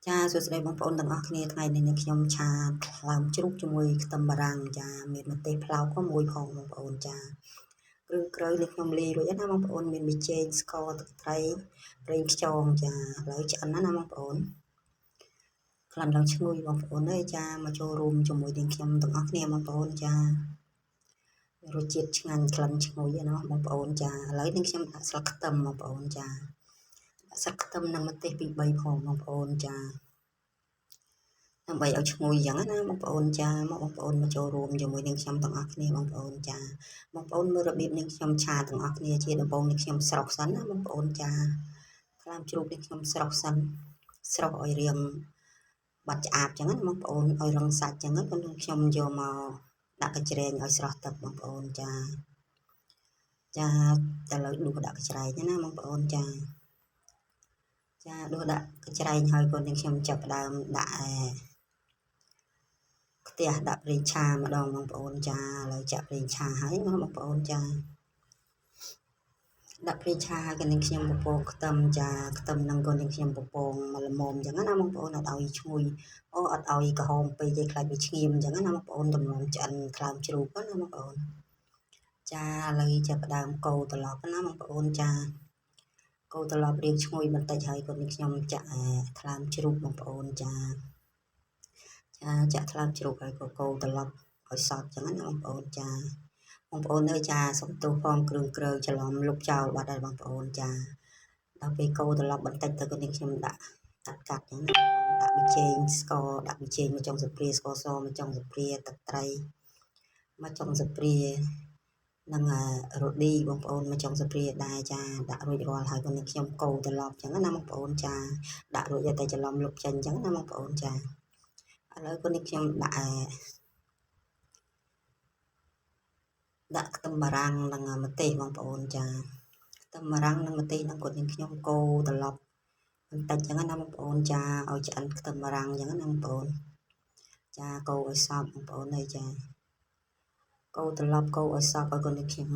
ចាសួស្តីបងប្អូនទាំងអស់គ្នាថ្ងៃនេះខ្ញុំឆាខ្លាមជ្រូកជាមួយខ្ទឹមបារាំងចាមានម្ទេសផ្លោកក៏មួយផងបងប្អូនចាគ្រឿងក្រៅនេះខ្ញុំលាយរួចណាបងប្អូនមានប៊ីចេងស្ករទឹកត្រីប្រេងខ្យងចាឥឡូវឆ្អិនណាបងប្អូនក្លិនឡើងឈ្ងុយបងប្អូនអើយចាមកចូលរួមជាមួយនឹងខ្ញុំទាំងអស់គ្នាបងប្អូនចារសជាតិឆ្ងាញ់ក្លិនឈ្ងុយណាបងប្អូនចាឥឡូវនេះខ្ញុំដាក់ស្លឹកខ្ទឹមបងប្អូនចាស្លឹកខ្ទឹមនិងម្ទេសពី3ផងបងប្អូនចាដើម្បីឲ្យឈ្ងុយយ៉ាងណាបងប្អូនចាមកបងប្អូនមកចូលរួមជាមួយនឹងខ្ញុំទាំងអស់គ្នាបងប្អូនចាបងប្អូនមើលរបៀបនេះខ្ញុំឆាទាំងអស់គ្នាជាដំបូងនេះខ្ញុំស្រុះសិនណាបងប្អូនចាខ្លាមជ្រូកនេះខ្ញុំស្រុះសិនស្រុះឲ្យរាងបាត់ឆ្អាបចឹងណាបងប្អូនឲ្យរឹងសាច់ចឹងណាខ្ញុំយកមកដាក់កញ្ច្រែងឲ្យស្រស់ទឹកបងប្អូនចាឥឡូវដួសដាក់កញ្ច្រែងណាបងប្អូនចាដួសដាក់កញ្ច្រែងហើយក៏នឹងខ្ញុំចាប់ផ្ដើមដាក់ផ្ទះដាក់ប្រេងឆាម្ដងបងប្អូនចាឥឡូវចាក់ប្រេងឆាហើយណាបងប្អូនចាដាក់ប្រេងឆាហើយក៏នឹងខ្ញុំពពងខ្ទឹមចាខ្ទឹមនឹងក៏នឹងខ្ញុំពពងមកល្មមអញ្ចឹងណាបងប្អូនអត់ឲ្យឈ្ងុយអត់ឲ្យក្រហមពេកទេខ្លាចវាឈ្ងៀមអញ្ចឹងណាបងប្អូនតម្រុំឆ្អិនខ្លាមជ្រូកណាបងប្អូនចាឥឡូវចាប់ផ្ដើមកូរត្រឡប់ណាបងប្អូនចាកូរត្រឡប់រៀងឈ្ងុយបន្តិចហើយក៏នឹងខ្ញុំចាក់ខ្លាមជ្រូកបងប្អូនចាចាក់ខ្លាមជ្រូកហើយក៏កូរត្រឡប់ឲ្យសព្វចឹងណាបងប្អូនចាបងប្អូនអើយចាសុំទោសផងគ្រឿងក្រៅច្រឡំលុបចោលបាត់ហើយបងប្អូនចាដល់ពេលកូរត្រឡប់បន្តិចទៅក៏នេះខ្ញុំដាក់កាត់ចឹងណាដាក់ប៊ីចេងស្ករដាក់ប៊ីចេងមួយចុងស្លាបព្រាស្ករសមួយចុងស្លាបព្រាទឹកត្រីមួយចុងស្លាបព្រានិងរ៉ូឌីបងប្អូនមួយចុងស្លាបព្រាដែរចាដាក់រួចរាល់ហើយក៏នេះខ្ញុំកូរត្រឡប់ចឹងណាបងប្អូនចាដាក់រួចតែច្រឡំលុបចេញចឹងណាបងប្អូនចាឥឡូវក៏នេះខ្ញុំដាក់ខ្ទឹមបារាំងនិងម្ទេសបងប្អូនចាខ្ទឹមបារាំងនិងម្ទេសនឹងក៏នឹងខ្ញុំកូរត្រឡប់បន្តិចចឹងណាបងប្អូនចាឲ្យឆ្អិនខ្ទឹមបារាំងចឹងណាបងប្អូនចាកូរឲ្យសព្វបងប្អូនហើយចាកូរត្រឡប់កូរឲ្យសព្វហើយក៏នឹងខ្ញុំ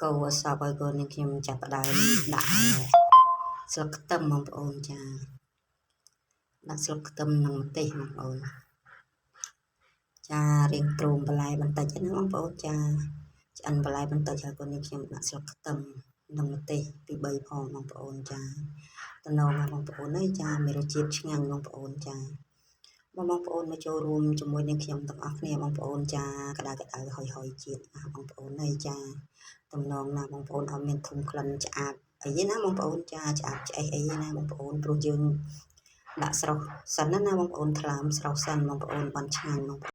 កូរឲ្យសព្វហើយក៏នឹងខ្ញុំចាប់ផ្ដើមដាក់ស្លឹកខ្ទឹមបងប្អូនចាដាក់ស្លឹកខ្ទឹមនិងម្ទេសបងប្អូនចារៀងទ្រោមបន្លែបន្តិចណាបងប្អូនចាឆ្អិនបន្លែបន្តិចហើយក៏នេះខ្ញុំដាក់ស្លឹកខ្ទឹមនិងម្ទេសពី3ផងបងប្អូនចាតំណងបងប្អូនអើយចាមានរសជាតិឆ្ងាញ់បងប្អូនចាបងប្អូនមកចូលរួមជាមួយនឹងខ្ញុំទាំងអស់គ្នាបងប្អូនចាក្តៅហុយជាតិណាបងប្អូនអើយចាតំណងណាបងប្អូនអត់មានធុំក្លិនឆ្អាបអីទេណាបងប្អូនចាឆ្អាបឆ្អេះអីណាបងប្អូនព្រោះយើងដាក់ស្រុះសិនណាបងប្អូនថ្លើមស្រុះសិនបងប្អូនបានឆ្ងាញ់បង